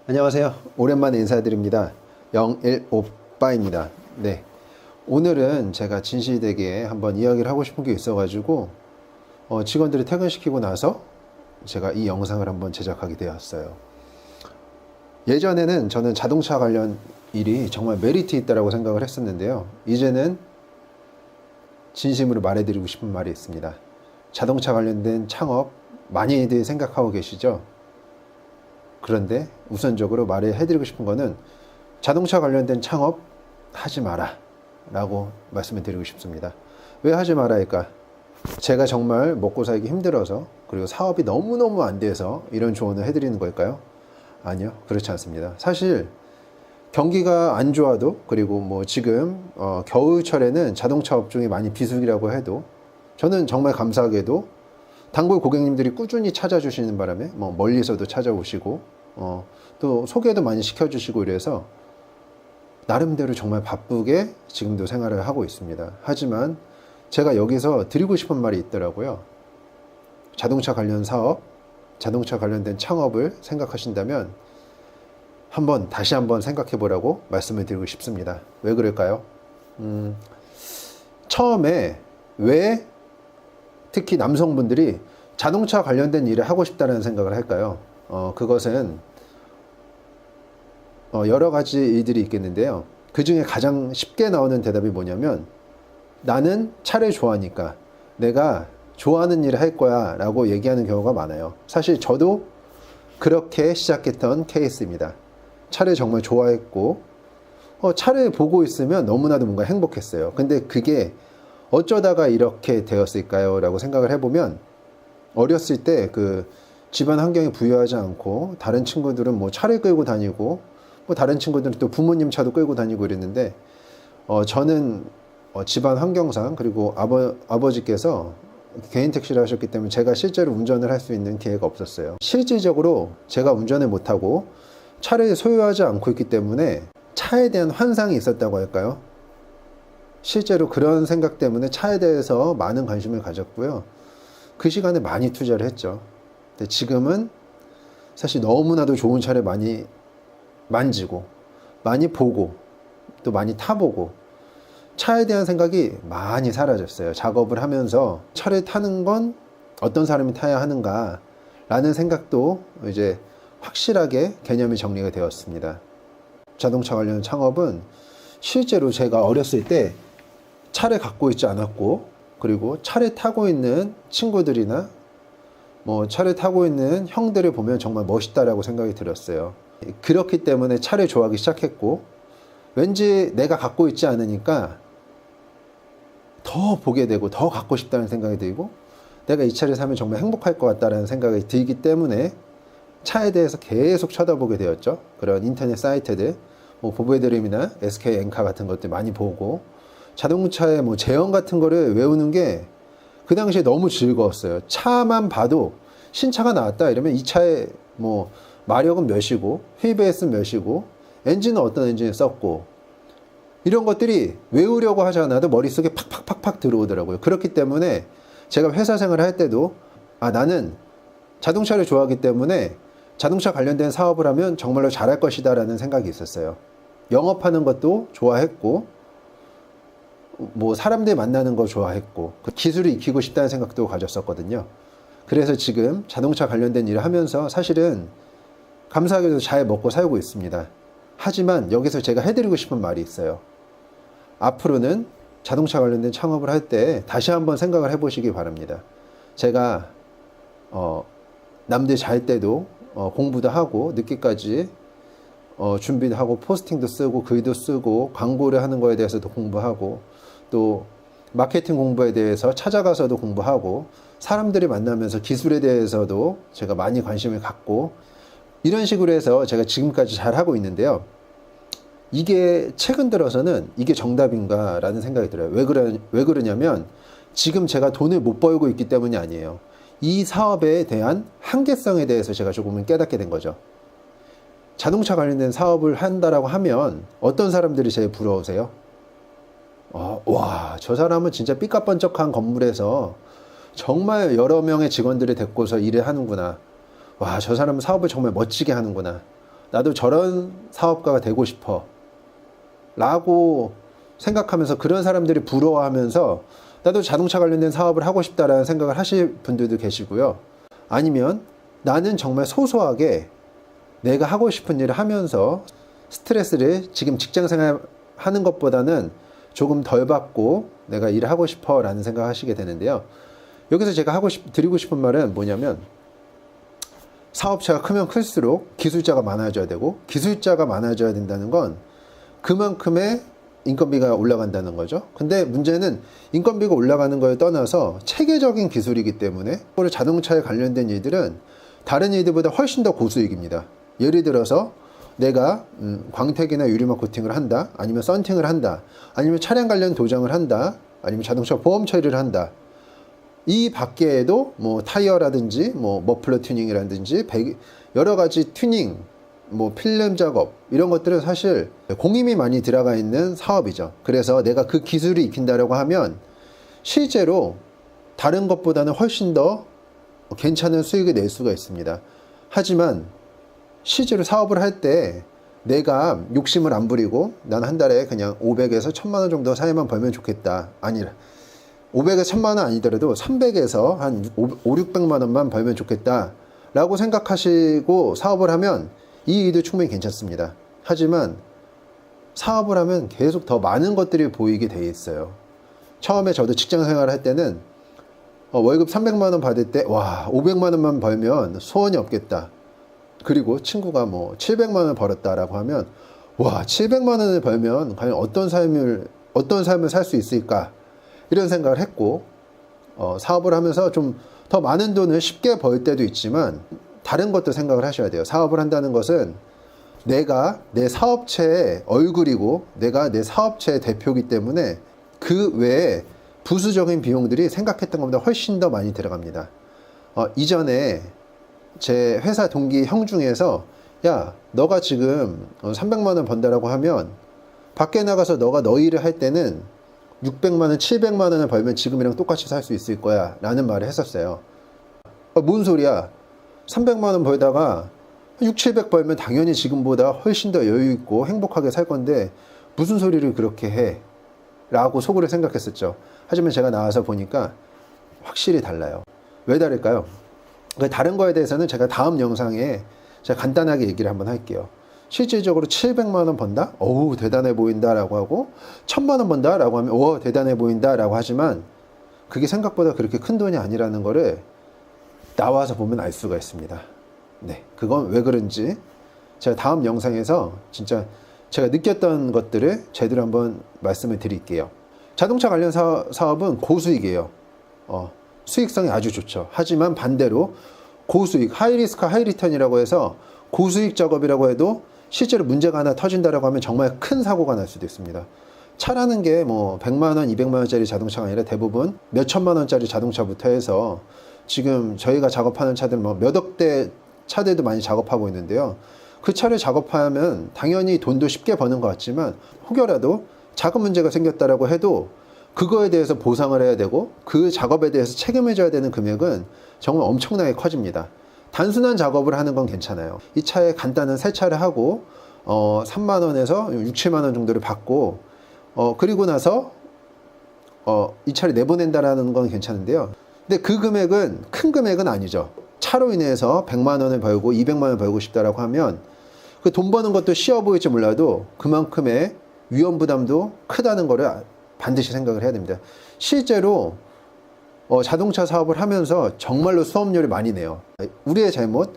안녕하세요. 오랜만에 인사드립니다. 015빠입니다. 네. 오늘은 제가 진실되게 한번 이야기를 하고 싶은 게 있어가지고, 직원들을 퇴근시키고 나서 제가 이 영상을 한번 제작하게 되었어요. 예전에는 저는 자동차 관련 일이 정말 메리트 있다라고 생각을 했었는데요. 이제는 진심으로 말해드리고 싶은 말이 있습니다. 자동차 관련된 창업 많이들 생각하고 계시죠? 그런데 우선적으로 말해드리고 싶은 거는 자동차 관련된 창업 하지 마라 라고 말씀을 드리고 싶습니다. 왜 하지 마라 할까? 제가 정말 먹고 살기 힘들어서, 그리고 사업이 너무너무 안 돼서 이런 조언을 해드리는 걸까요? 아니요, 그렇지 않습니다. 사실 경기가 안 좋아도, 그리고 뭐 지금 겨울철에는 자동차 업종이 많이 비수기라고 해도, 저는 정말 감사하게도 단골 고객님들이 꾸준히 찾아주시는 바람에 멀리서도 찾아오시고 또 소개도 많이 시켜주시고 이래서 나름대로 정말 바쁘게 지금도 생활을 하고 있습니다. 하지만 제가 여기서 드리고 싶은 말이 있더라고요. 자동차 관련 사업, 자동차 관련된 창업을 생각하신다면 다시 한번 생각해 보라고 말씀을 드리고 싶습니다. 왜 그럴까요? 처음에 왜 특히 남성분들이 자동차 관련된 일을 하고 싶다는 생각을 할까요? 그것은 여러 가지 일들이 있겠는데요. 그 중에 가장 쉽게 나오는 대답이 뭐냐면, 나는 차를 좋아하니까 내가 좋아하는 일을 할 거야 라고 얘기하는 경우가 많아요. 사실 저도 그렇게 시작했던 케이스입니다. 차를 정말 좋아했고 차를 보고 있으면 너무나도 뭔가 행복했어요. 근데 그게 어쩌다가 이렇게 되었을까요? 라고 생각을 해보면, 어렸을 때 그 집안 환경이 부유하지 않고 다른 친구들은 뭐 차를 끌고 다니고 다른 친구들은 또 부모님 차도 끌고 다니고 이랬는데 저는 집안 환경상, 그리고 아버지께서 개인 택시를 하셨기 때문에 제가 실제로 운전을 할 수 있는 기회가 없었어요. 실질적으로 제가 운전을 못하고 차를 소유하지 않고 있기 때문에 차에 대한 환상이 있었다고 할까요? 실제로 그런 생각 때문에 차에 대해서 많은 관심을 가졌고요. 그 시간에 많이 투자를 했죠. 근데 지금은 사실 너무나도 좋은 차를 많이 만지고, 많이 보고, 또 많이 타보고, 차에 대한 생각이 많이 사라졌어요. 작업을 하면서 차를 타는 건 어떤 사람이 타야 하는가 라는 생각도 이제 확실하게 개념이 정리가 되었습니다. 자동차 관련 창업은 실제로 제가 어렸을 때 차를 갖고 있지 않았고, 그리고 차를 타고 있는 친구들이나 차를 타고 있는 형들을 보면 정말 멋있다라고 생각이 들었어요. 그렇기 때문에 차를 좋아하기 시작했고, 왠지 내가 갖고 있지 않으니까 더 보게 되고 더 갖고 싶다는 생각이 들고, 내가 이 차를 사면 정말 행복할 것 같다는 생각이 들기 때문에 차에 대해서 계속 쳐다보게 되었죠. 그런 인터넷 사이트들, 보배드림이나 SK 엔카 같은 것들 많이 보고, 자동차의 제형 같은 거를 외우는 게 그 당시에 너무 즐거웠어요. 차만 봐도 신차가 나왔다 이러면 이 차의 마력은 몇이고, 휠베이스는 몇이고, 엔진은 어떤 엔진을 썼고, 이런 것들이 외우려고 하지 않아도 머릿속에 팍팍팍팍 들어오더라고요. 그렇기 때문에 제가 회사 생활을 할 때도 나는 자동차를 좋아하기 때문에 자동차 관련된 사업을 하면 정말로 잘할 것이다 라는 생각이 있었어요. 영업하는 것도 좋아했고, 사람들 만나는 거 좋아했고, 기술을 익히고 싶다는 생각도 가졌었거든요. 그래서 지금 자동차 관련된 일을 하면서 사실은 감사하게도 잘 먹고 살고 있습니다. 하지만 여기서 제가 해드리고 싶은 말이 있어요. 앞으로는 자동차 관련된 창업을 할 때 다시 한번 생각을 해보시기 바랍니다. 제가 남들 잘 때도 공부도 하고 늦게까지 준비도 하고, 포스팅도 쓰고, 글도 쓰고, 광고를 하는 거에 대해서도 공부하고, 또 마케팅 공부에 대해서 찾아가서도 공부하고, 사람들이 만나면서 기술에 대해서도 제가 많이 관심을 갖고, 이런 식으로 해서 제가 지금까지 잘 하고 있는데요. 이게 최근 들어서는 이게 정답인가 라는 생각이 들어요. 왜 그러냐면 지금 제가 돈을 못 벌고 있기 때문이 아니에요. 이 사업에 대한 한계성에 대해서 제가 조금은 깨닫게 된 거죠. 자동차 관련된 사업을 한다라고 하면 어떤 사람들이 제일 부러우세요? 와, 저 사람은 진짜 삐까뻔쩍한 건물에서 정말 여러 명의 직원들을 데리고서 일을 하는구나. 와, 저 사람은 사업을 정말 멋지게 하는구나 나도 저런 사업가가 되고 싶어 라고 생각하면서 그런 사람들이 부러워하면서 나도 자동차 관련된 사업을 하고 싶다라는 생각을 하실 분들도 계시고요. 아니면 나는 정말 소소하게 내가 하고 싶은 일을 하면서 스트레스를 지금 직장생활 하는 것보다는 조금 덜 받고 내가 일을 하고 싶어 라는 생각을 하시게 되는데요. 여기서 제가 드리고 싶은 말은 뭐냐면, 사업체가 크면 클수록 기술자가 많아져야 되고, 기술자가 많아져야 된다는 건 그만큼의 인건비가 올라간다는 거죠. 근데 문제는 인건비가 올라가는 걸 떠나서 체계적인 기술이기 때문에 자동차에 관련된 일들은 다른 일들보다 훨씬 더 고수익입니다. 예를 들어서 내가 광택이나 유리막 코팅을 한다, 아니면 썬팅을 한다, 아니면 차량 관련 도장을 한다, 아니면 자동차 보험 처리를 한다. 이 밖에도 뭐 타이어라든지 뭐 머플러 튜닝이라든지 여러 가지 튜닝, 뭐 필름 작업, 이런 것들은 사실 공임이 많이 들어가 있는 사업이죠. 그래서 내가 그 기술을 익힌다라고 하면 실제로 다른 것보다는 훨씬 더 괜찮은 수익을 낼 수가 있습니다. 하지만 실제로 사업을 할 때 내가 욕심을 안 부리고 난 한 달에 그냥 500에서 1000만 원 정도 사이만 벌면 좋겠다, 아니라 500에서 1000만 원 아니더라도 300에서 한 5, 600만 원만 벌면 좋겠다 라고 생각하시고 사업을 하면 이 일도 충분히 괜찮습니다. 하지만 사업을 하면 계속 더 많은 것들이 보이게 돼 있어요. 처음에 저도 직장 생활을 할 때는 월급 300만 원 받을 때 와, 500만 원만 벌면 소원이 없겠다. 그리고 친구가 뭐 700만 원 벌었다라고 하면 와, 700만 원을 벌면 과연 어떤 삶을 살 수 있을까, 이런 생각을 했고, 사업을 하면서 좀 더 많은 돈을 쉽게 벌 때도 있지만 다른 것도 생각을 하셔야 돼요. 사업을 한다는 것은 내가 내 사업체의 얼굴이고 내가 내 사업체의 대표이기 때문에 그 외에 부수적인 비용들이 생각했던 것보다 훨씬 더 많이 들어갑니다. 이전에 제 회사 동기 형 중에서 야, 너가 지금 300만 원 번다라고 하면 밖에 나가서 너가 너 일을 할 때는 600만 원, 700만 원을 벌면 지금이랑 똑같이 살 수 있을 거야 라는 말을 했었어요. 뭔 소리야, 300만 원 벌다가 6, 700 벌면 당연히 지금보다 훨씬 더 여유 있고 행복하게 살 건데 무슨 소리를 그렇게 해 라고 속으로 생각했었죠. 하지만 제가 나와서 보니까 확실히 달라요. 왜 다를까요? 다른 거에 대해서는 제가 다음 영상에 제가 간단하게 얘기를 한번 할게요. 실질적으로 700만 원 번다? 어우, 대단해 보인다 라고 하고, 1000만 원 번다 라고 하면 오, 대단해 보인다 라고 하지만 그게 생각보다 그렇게 큰 돈이 아니라는 거를 나와서 보면 알 수가 있습니다. 네, 그건 왜 그런지 제가 다음 영상에서 진짜 제가 느꼈던 것들을 제대로 한번 말씀을 드릴게요. 자동차 관련 사업은 고수익이에요. 수익성이 아주 좋죠. 하지만 반대로 고수익, 하이리스크 하이리턴이라고 해서 고수익 작업이라고 해도 실제로 문제가 하나 터진다라고 하면 정말 큰 사고가 날 수도 있습니다. 차라는 게 뭐 100만 원, 200만 원짜리 자동차가 아니라 대부분 몇 천만 원짜리 자동차부터 해서 지금 저희가 작업하는 차들 뭐 몇 억대 차들도 많이 작업하고 있는데요. 그 차를 작업하면 당연히 돈도 쉽게 버는 것 같지만 혹여라도 작은 문제가 생겼다라고 해도 그거에 대해서 보상을 해야 되고 그 작업에 대해서 책임을 져야 되는 금액은 정말 엄청나게 커집니다. 단순한 작업을 하는 건 괜찮아요. 이 차에 간단한 세차를 하고 3만 원에서 6, 7만 원 정도를 받고 그리고 나서 이 차를 내보낸다라는 건 괜찮은데요. 근데 그 금액은 큰 금액은 아니죠. 차로 인해서 100만 원을 벌고 200만 원을 벌고 싶다라고 하면 그 돈 버는 것도 쉬워 보일지 몰라도 그만큼의 위험 부담도 크다는 거를 반드시 생각을 해야 됩니다. 실제로 자동차 사업을 하면서 정말로 수업료를 많이 내요. 우리의 잘못,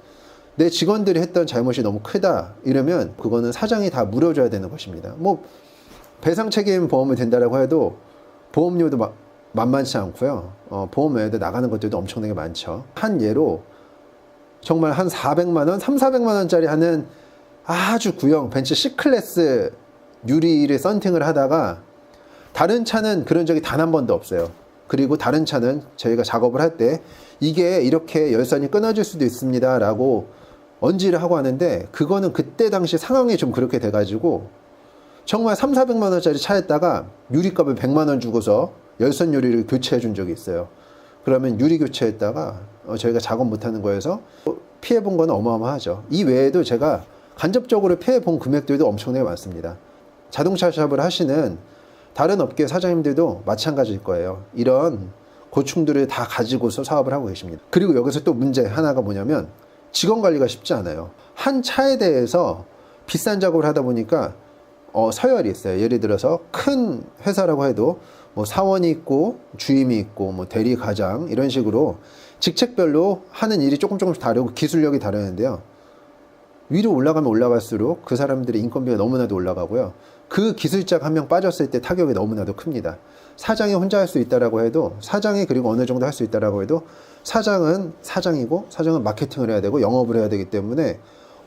내 직원들이 했던 잘못이 너무 크다 이러면 그거는 사장이 다 물어줘야 되는 것입니다. 뭐 배상 책임 보험을 든다라고 해도 보험료도 만만치 않고요. 보험 외에도 나가는 것들도 엄청나게 많죠. 한 예로 정말 한 400만 원, 3, 400만 원짜리 하는 아주 구형 벤츠 C클래스 유리를 썬팅을 하다가 다른 차는 그런 적이 단 한 번도 없어요. 그리고 다른 차는 저희가 작업을 할 때 이게 이렇게 열선이 끊어질 수도 있습니다 라고 언지를 하고 하는데 그거는 그때 당시 상황이 좀 그렇게 돼가지고 정말 3, 400만 원짜리 차에다가 유리값을 100만 원 주고서 열선 유리를 교체해 준 적이 있어요. 그러면 유리 교체했다가 저희가 작업 못하는 거에서 피해 본 건 어마어마하죠. 이 외에도 제가 간접적으로 피해 본 금액들도 엄청나게 많습니다. 자동차 샵을 하시는 다른 업계 사장님들도 마찬가지일 거예요. 이런 고충들을 다 가지고서 사업을 하고 계십니다. 그리고 여기서 또 문제 하나가 뭐냐면 직원 관리가 쉽지 않아요. 한 차에 대해서 비싼 작업을 하다 보니까 서열이 있어요. 예를 들어서 큰 회사라고 해도 뭐 사원이 있고 주임이 있고 뭐 대리 과장 이런 식으로 직책별로 하는 일이 조금씩 다르고 기술력이 다르는데요. 위로 올라가면 올라갈수록 그 사람들의 인건비가 너무나도 올라가고요. 그 기술자가 한 명 빠졌을 때 타격이 너무나도 큽니다. 사장이 혼자 할 수 있다라고 해도, 사장이 그리고 어느 정도 할 수 있다라고 해도 사장은 사장이고 사장은 마케팅을 해야 되고 영업을 해야 되기 때문에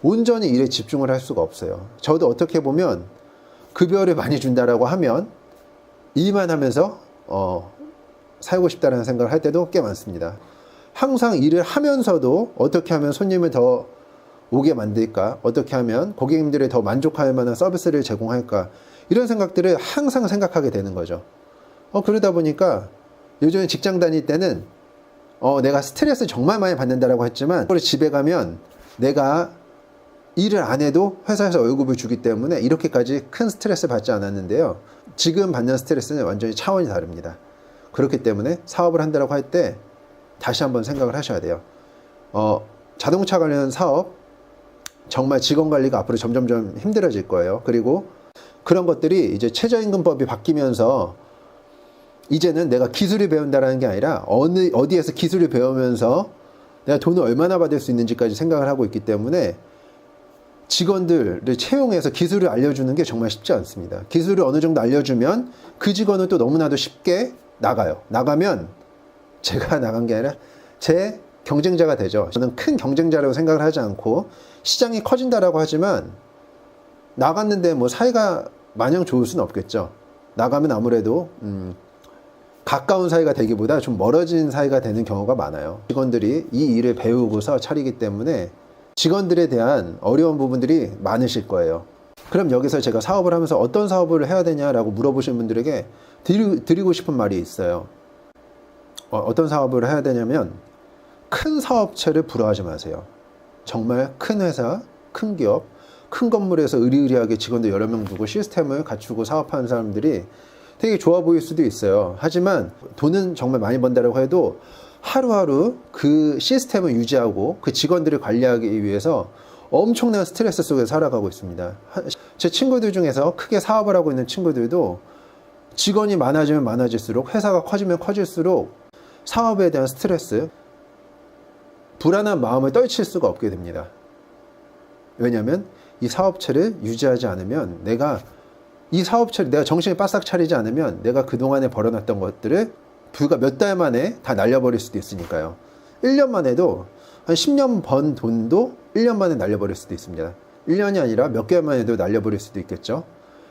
온전히 일에 집중을 할 수가 없어요. 저도 어떻게 보면 급여를 많이 준다라고 하면 일만 하면서 살고 싶다라는 생각을 할 때도 꽤 많습니다. 항상 일을 하면서도 어떻게 하면 손님을 더 오게 만들까? 어떻게 하면 고객님들이 더 만족할 만한 서비스를 제공할까? 이런 생각들을 항상 생각하게 되는 거죠. 그러다 보니까 요즘에 직장 다닐 때는 내가 스트레스 정말 많이 받는다라고 했지만 집에 가면 내가 일을 안 해도 회사에서 월급을 주기 때문에 이렇게까지 큰 스트레스 받지 않았는데요. 지금 받는 스트레스는 완전히 차원이 다릅니다. 그렇기 때문에 사업을 한다고 할 때 다시 한번 생각을 하셔야 돼요. 자동차 관련 사업 정말 직원 관리가 앞으로 점점점 힘들어질 거예요. 그리고 그런 것들이 이제 최저임금법이 바뀌면서 이제는 내가 기술을 배운다라는 게 아니라 어디에서 기술을 배우면서 내가 돈을 얼마나 받을 수 있는지까지 생각을 하고 있기 때문에 직원들을 채용해서 기술을 알려주는 게 정말 쉽지 않습니다. 기술을 어느 정도 알려주면 그 직원은 또 너무나도 쉽게 나가요. 나가면 제가 나간 게 아니라 제 경쟁자가 되죠. 저는 큰 경쟁자라고 생각을 하지 않고 시장이 커진다라고 하지만 나갔는데 뭐 사이가 마냥 좋을 수는 없겠죠. 나가면 아무래도 가까운 사이가 되기보다 좀 멀어진 사이가 되는 경우가 많아요. 직원들이 이 일을 배우고서 차리기 때문에 직원들에 대한 어려운 부분들이 많으실 거예요. 그럼 여기서 제가 사업을 하면서 어떤 사업을 해야 되냐라고 물어보시는 분들에게 드리고 싶은 말이 있어요. 어떤 사업을 해야 되냐면 큰 사업체를 부러워하지 마세요. 정말 큰 회사, 큰 기업, 큰 건물에서 의리의리하게 직원들 여러 명 두고 시스템을 갖추고 사업하는 사람들이 되게 좋아 보일 수도 있어요. 하지만 돈은 정말 많이 번다라고 해도 하루하루 그 시스템을 유지하고 그 직원들을 관리하기 위해서 엄청난 스트레스 속에 살아가고 있습니다. 제 친구들 중에서 크게 사업을 하고 있는 친구들도 직원이 많아지면 많아질수록, 회사가 커지면 커질수록 사업에 대한 스트레스, 불안한 마음을 떨칠 수가 없게 됩니다. 왜냐하면 이 사업체를 유지하지 않으면 내가 정신을 바싹 차리지 않으면 내가 그동안에 벌어놨던 것들을 불과 몇 달 만에 다 날려버릴 수도 있으니까요. 1년만 해도 한 10년 번 돈도 1년 만에 날려버릴 수도 있습니다. 1년이 아니라 몇 개월만 해도 날려버릴 수도 있겠죠.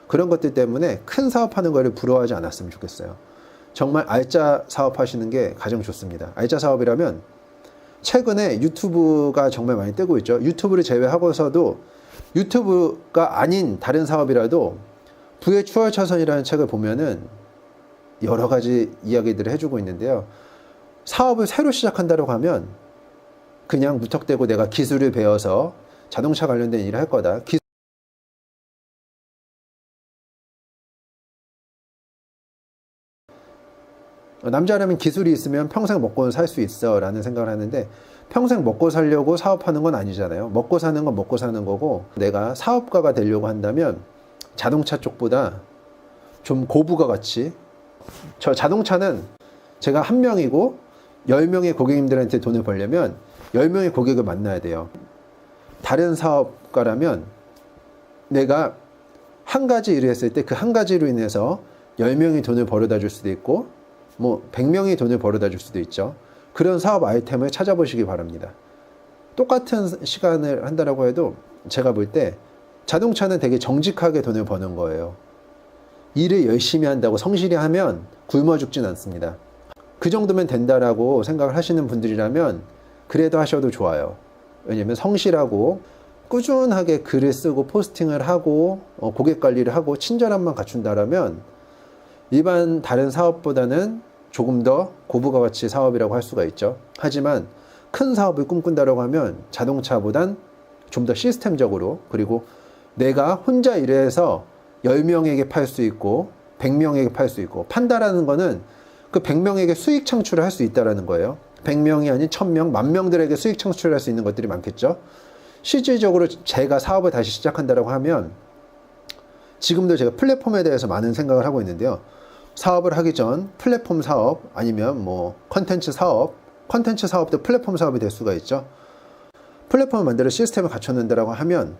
그런 것들 때문에 큰 사업하는 거를 부러워하지 않았으면 좋겠어요. 정말 알짜 사업하시는 게 가장 좋습니다. 알짜 사업이라면 최근에 유튜브가 정말 많이 뜨고 있죠. 유튜브를 제외하고서도 유튜브가 아닌 다른 사업이라도 부의 추월차선이라는 책을 보면은 여러 가지 이야기들을 해주고 있는데요. 사업을 새로 시작한다고 하면 그냥 무턱대고 내가 기술을 배워서 자동차 관련된 일을 할 거다. 남자라면 기술이 있으면 평생 먹고 살 수 있어 라는 생각을 하는데 평생 먹고 살려고 사업하는 건 아니잖아요. 먹고 사는 건 먹고 사는 거고 내가 사업가가 되려고 한다면 자동차 쪽보다 좀 고부가 같이 저 자동차는 제가 한 명이고 10명의 고객님들한테 돈을 벌려면 10명의 고객을 만나야 돼요. 다른 사업가라면 내가 한 가지 일을 했을 때 그 한 가지로 인해서 10명이 돈을 벌어다 줄 수도 있고 뭐 100명이 돈을 벌어다 줄 수도 있죠. 그런 사업 아이템을 찾아보시기 바랍니다. 똑같은 시간을 한다라고 해도 제가 볼 때 자동차는 되게 정직하게 돈을 버는 거예요. 일을 열심히 한다고 성실히 하면 굶어 죽진 않습니다. 그 정도면 된다라고 생각을 하시는 분들이라면 그래도 하셔도 좋아요. 왜냐면 성실하고 꾸준하게 글을 쓰고 포스팅을 하고 고객 관리를 하고 친절함만 갖춘다라면 일반 다른 사업보다는 조금 더 고부가 가치 사업이라고 할 수가 있죠. 하지만 큰 사업을 꿈꾼다라고 하면 자동차보단 좀 더 시스템적으로, 그리고 내가 혼자 일해서 10명에게 팔 수 있고 100명에게 팔 수 있고, 판다라는 거는 그 100명에게 수익 창출을 할 수 있다는 거예요. 100명이 아닌 1000명, 10,000명들에게 수익 창출을 할 수 있는 것들이 많겠죠. 실질적으로 제가 사업을 다시 시작한다고 하면, 지금도 제가 플랫폼에 대해서 많은 생각을 하고 있는데요. 사업을 하기 전 플랫폼 사업, 아니면 뭐 컨텐츠 사업도 플랫폼 사업이 될 수가 있죠. 플랫폼을 만들어 시스템을 갖췄는다라고 하면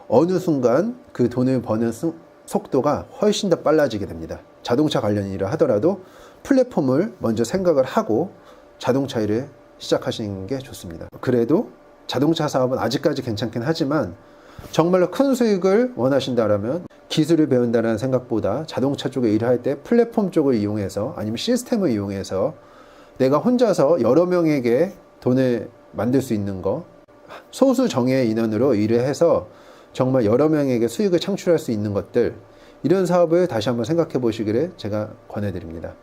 어느 순간 그 돈을 버는 속도가 훨씬 더 빨라지게 됩니다. 자동차 관련 일을 하더라도 플랫폼을 먼저 생각을 하고 자동차 일을 시작하시는 게 좋습니다. 그래도 자동차 사업은 아직까지 괜찮긴 하지만, 정말로 큰 수익을 원하신다면 기술을 배운다는 생각보다 자동차 쪽에 일을 할 때 플랫폼 쪽을 이용해서, 아니면 시스템을 이용해서 내가 혼자서 여러 명에게 돈을 만들 수 있는 거, 소수 정예 인원으로 일을 해서 정말 여러 명에게 수익을 창출할 수 있는 것들, 이런 사업을 다시 한번 생각해 보시기를 제가 권해드립니다.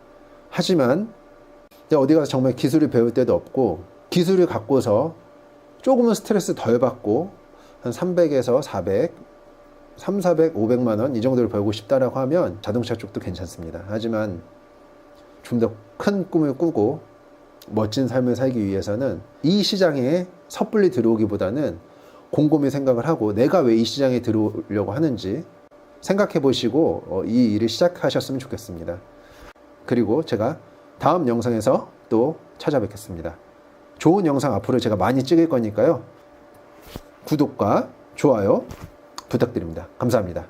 하지만 어디 가서 정말 기술을 배울 때도 없고, 기술을 갖고서 조금은 스트레스 덜 받고 한 300에서 400, 500만 원 이 정도를 벌고 싶다라고 하면 자동차 쪽도 괜찮습니다. 하지만 좀 더 큰 꿈을 꾸고 멋진 삶을 살기 위해서는 이 시장에 섣불리 들어오기보다는 곰곰이 생각을 하고, 내가 왜 이 시장에 들어오려고 하는지 생각해 보시고 이 일을 시작하셨으면 좋겠습니다. 그리고 제가 다음 영상에서 또 찾아뵙겠습니다. 좋은 영상 앞으로 제가 많이 찍을 거니까요. 구독과 좋아요 부탁드립니다. 감사합니다.